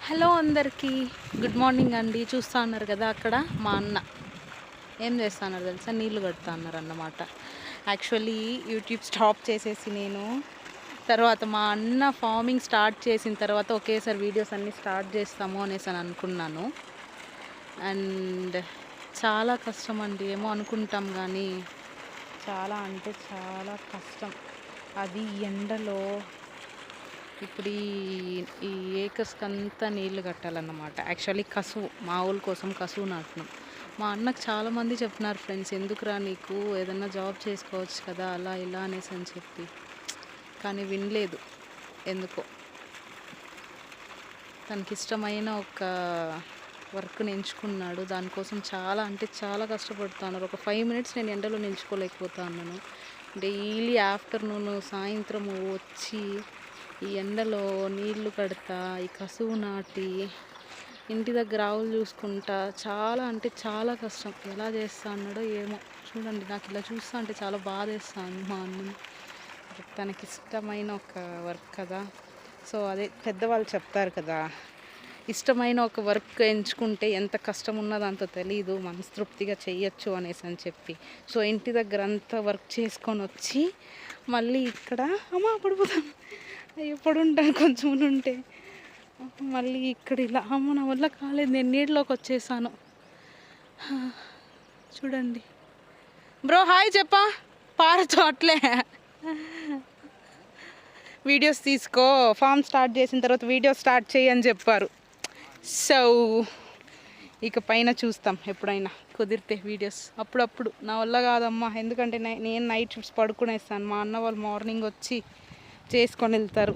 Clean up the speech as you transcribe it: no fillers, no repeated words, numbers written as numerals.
Hello అందరికీ good morning అండి. చూస్తూ ఉన్నారు కదా, అక్కడ మా అన్న ఏం చేస్తున్నారు తెలుసా, నీళ్ళు కడుతూ ఉన్నారు అన్నమాట. యాక్చువల్లీ యూట్యూబ్ స్టాప్ చేసేసి నేను తర్వాత మా అన్న ఫార్మింగ్ స్టార్ట్ చేసిన తర్వాత ఒకేసారి వీడియోస్ అన్నీ స్టార్ట్ చేస్తాము అనేసి అని అనుకున్నాను. అండ్ చాలా కష్టం అండి, ఏమో అనుకుంటాం కానీ చాలా అంటే చాలా కష్టం. అది ఎండలో ఇప్పుడు ఈ ఏకర్స్కి అంతా నీళ్లు కట్టాలన్నమాట. యాక్చువల్లీ కసువు, మా ఊళ్ళ కోసం కసువు నాటినాం. మా అన్నకు చాలామంది చెప్తున్నారు, ఫ్రెండ్స్ ఎందుకురా నీకు ఏదన్నా జాబ్ చేసుకోవచ్చు కదా అలా ఇలా అనేసి అని చెప్పి, కానీ వినలేదు. ఎందుకో తనకి ఇష్టమైన ఒక వర్క్ని ఎంచుకున్నాడు. దానికోసం చాలా అంటే చాలా కష్టపడుతున్నారు. ఒక 5 మినిట్స్ నేను ఎండలో నిల్చుకోలేకపోతా ఉన్నాను. డైలీ ఆఫ్టర్నూన్ సాయంత్రము వచ్చి ఈ ఎండలో నీళ్లు కడతా, ఈ కసువు నాటి, ఇంటి దగ్గర ఆవులు చూసుకుంటా, చాలా అంటే చాలా కష్టం. ఎలా చేస్తా అన్నాడో ఏమో చూడండి. నాకు ఇలా చూస్తా అంటే చాలా బాధ వేస్తాను మా అన్నని. తనకిష్టమైన ఒక వర్క్ కదా. సో అదే పెద్దవాళ్ళు చెప్తారు కదా, ఇష్టమైన ఒక వర్క్ ఎంచుకుంటే ఎంత కష్టం ఉన్నదో అంత తెలీదు, మనస్తృప్తిగా చెయ్యొచ్చు అనేసి అని చెప్పి. సో ఇంటి దగ్గర అంతా వర్క్ చేసుకొని వచ్చి మళ్ళీ ఇక్కడ పడిపోతాను, ఎప్పుడు ఉంటాను కొంచెం ఉంటే, మళ్ళీ ఇక్కడ ఇలా నా వల్ల కాలేదు, నేను నీటిలోకి వచ్చేసాను. చూడండి బ్రో, హాయ్ చెప్పా, పారతో అట్లే వీడియోస్ తీసుకో, ఫామ్ స్టార్ట్ చేసిన తర్వాత వీడియో స్టార్ట్ చేయని చెప్పారు. సో ఇక పైన చూస్తాం ఎప్పుడైనా కుదిరితే వీడియోస్. అప్పుడప్పుడు నా వల్ల కాదమ్మా, ఎందుకంటే నేను నైట్ షిఫ్ట్స్ పడుకునేస్తాను. మా అన్న వాళ్ళు మార్నింగ్ వచ్చి చేసుకొని వెళ్తారు.